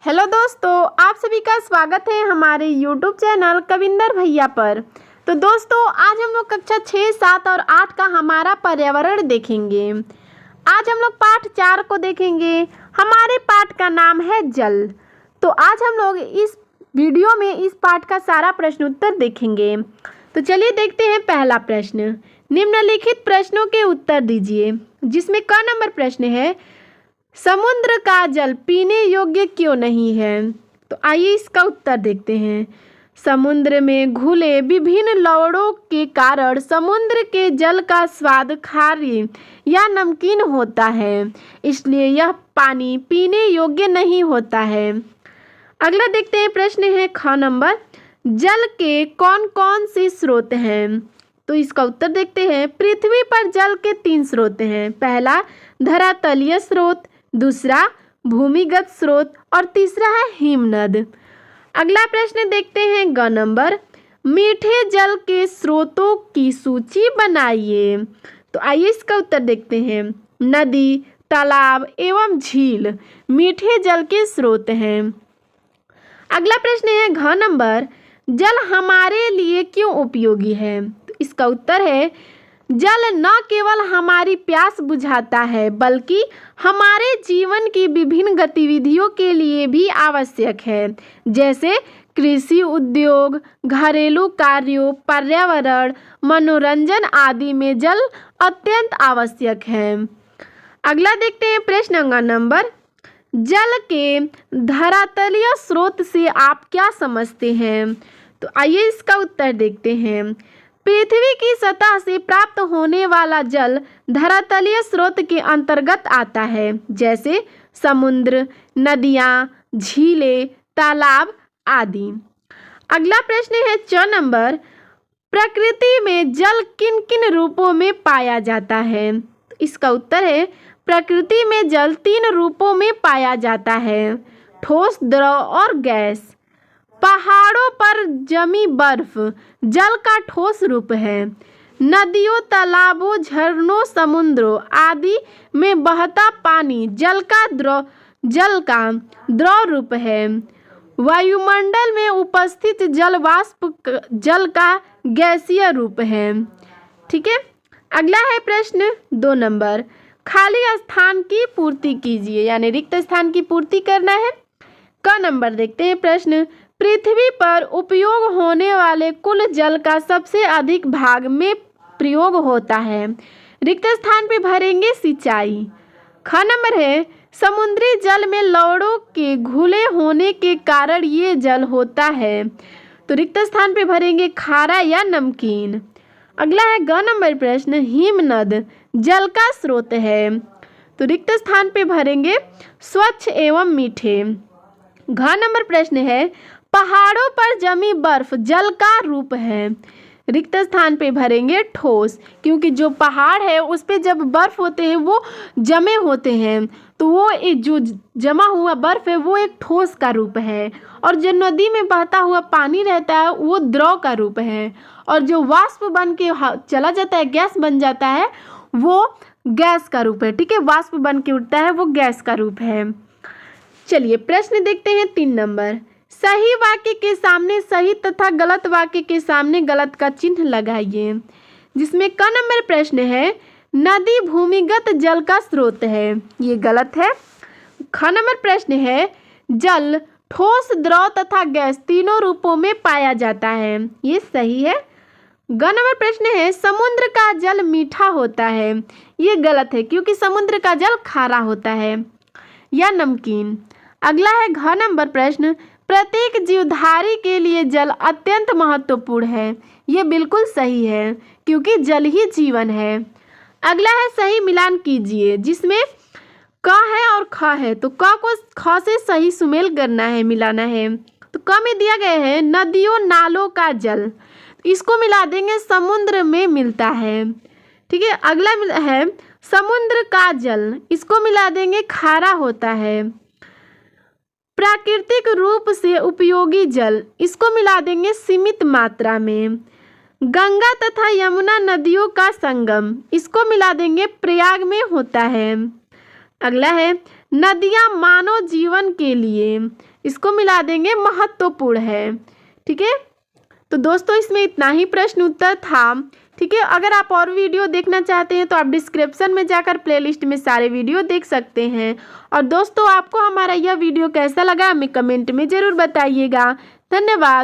Hello दोस्तों, आप सभी का स्वागत है हमारे यूट्यूब चैनल कविंदर भैया पर। तो दोस्तों, आज हम लोग कक्षा 6, 7 और 8 का हमारा पर्यावरण देखेंगे। आज हम लोग पाठ 4 को देखेंगे। हमारे पाठ का नाम है जल। तो आज हम लोग इस वीडियो में इस पाठ का सारा प्रश्न उत्तर देखेंगे। तो चलिए देखते हैं पहला प्रश्न। निम्नलिखित प्रश्नों के उत्तर दीजिए, जिसमें क नंबर प्रश्न है, समुद्र का जल पीने योग्य क्यों नहीं है। तो आइए इसका उत्तर देखते हैं। समुद्र में घुले विभिन्न लवणों के कारण समुद्र के जल का स्वाद खारी या नमकीन होता है, इसलिए यह पानी पीने योग्य नहीं होता है। अगला देखते हैं प्रश्न है ख नंबर, जल के कौन कौन से स्रोत हैं। तो इसका उत्तर देखते हैं। पृथ्वी पर जल के 3 स्रोत हैं। पहला धरातलीय स्रोत, दूसरा भूमिगत स्रोत और तीसरा है हिमनद। अगला प्रश्न देखते हैं ग नंबर, मीठे जल के स्रोतों की सूची बनाइए। तो आइए इसका उत्तर देखते हैं। नदी, तालाब एवं झील मीठे जल के स्रोत हैं। अगला प्रश्न है घ नंबर, जल हमारे लिए क्यों उपयोगी है। तो इसका उत्तर है, जल न केवल हमारी प्यास बुझाता है, बल्कि हमारे जीवन की विभिन्न गतिविधियों के लिए भी आवश्यक है, जैसे कृषि उद्योग, घरेलू कार्यों, पर्यावरण, मनोरंजन आदि में जल अत्यंत आवश्यक है। अगला देखते हैं प्रश्न नंबर, जल के धरातलीय स्रोत से आप क्या समझते हैं। तो आइए इसका उत्तर देखते हैं। पृथ्वी की सतह से प्राप्त होने वाला जल धरातलीय स्रोत के अंतर्गत आता है, जैसे समुद्र, नदियाँ, झीलें, तालाब आदि। अगला प्रश्न है च नंबर, प्रकृति में जल किन किन रूपों में पाया जाता है। तो इसका उत्तर है, प्रकृति में जल 3 रूपों में पाया जाता है, ठोस, द्रव और गैस। पहाड़ों पर जमी बर्फ जल का ठोस रूप है। नदियों, तालाबों, झरनों, समुद्रों आदि में बहता पानी जल का द्रव रूप है। वायुमंडल में उपस्थित जल वाष्प जल का गैसीय रूप है। ठीक है। अगला है प्रश्न 2 नंबर, खाली स्थान की पूर्ति कीजिए, यानी रिक्त स्थान की पूर्ति करना है। क नंबर देखते हैं प्रश्न, पृथ्वी पर उपयोग होने वाले कुल जल का सबसे अधिक भाग में प्रयोग होता है। रिक्त स्थान पे भरेंगे सिंचाई। ख नंबर है, समुद्री जल में लवणों के घुले होने के कारण ये जल होता है, तो रिक्त स्थान पे भरेंगे खारा या नमकीन। अगला है ग नंबर प्रश्न, हिमनद जल का स्रोत है, तो रिक्त स्थान पे भरेंगे स्वच्छ एवं मीठे। घ नंबर प्रश्न है, पहाड़ों पर जमी बर्फ जल का रूप है, रिक्त स्थान पे भरेंगे ठोस, क्योंकि जो पहाड़ है उस पे जब बर्फ होते हैं वो जमे होते हैं, तो वो एक जो जमा हुआ बर्फ है वो एक ठोस का रूप है, और जो नदी में बहता हुआ पानी रहता है वो द्रव का रूप है, और जो वाष्प बन के चला जाता है, गैस बन जाता है, वो गैस का रूप है। ठीक है, वाष्प बन के उठता है वो गैस का रूप है। चलिए प्रश्न देखते हैं 3 नंबर, सही वाक्य के सामने सही तथा गलत वाक्य के सामने गलत का चिन्ह लगाइए। जिसमें क नंबर प्रश्न है, नदी भूमिगत जल का स्रोत है, ये गलत है। ख नंबर प्रश्न है, जल ठोस, द्रव तथा गैस तीनों रूपों में पाया जाता है, ये सही है। ग नंबर प्रश्न है, समुद्र का जल मीठा होता है, ये गलत है, क्योंकि समुद्र का जल खारा होता है या नमकीन। अगला है घ नंबर प्रश्न, प्रत्येक जीवधारी के लिए जल अत्यंत महत्वपूर्ण है, ये बिल्कुल सही है, क्योंकि जल ही जीवन है। अगला है सही मिलान कीजिए, जिसमें क है और ख है, तो क को ख से सही सुमेल करना है, मिलाना है। तो क में दिया गया है नदियों नालों का जल, इसको मिला देंगे समुद्र में मिलता है। ठीक है। अगला है समुद्र का जल, इसको मिला देंगे खारा होता है। प्राकृतिक रूप से उपयोगी जल, इसको मिला देंगे सीमित मात्रा में। गंगा तथा यमुना नदियों का संगम, इसको मिला देंगे प्रयाग में होता है। अगला है नदियाँ मानव जीवन के लिए, इसको मिला देंगे महत्वपूर्ण है। ठीक है, तो दोस्तों इसमें इतना ही प्रश्न उत्तर था। ठीक है, अगर आप और वीडियो देखना चाहते हैं तो आप डिस्क्रिप्शन में जाकर प्लेलिस्ट में सारे वीडियो देख सकते हैं। और दोस्तों आपको हमारा यह वीडियो कैसा लगा हमें कमेंट में ज़रूर बताइएगा। धन्यवाद।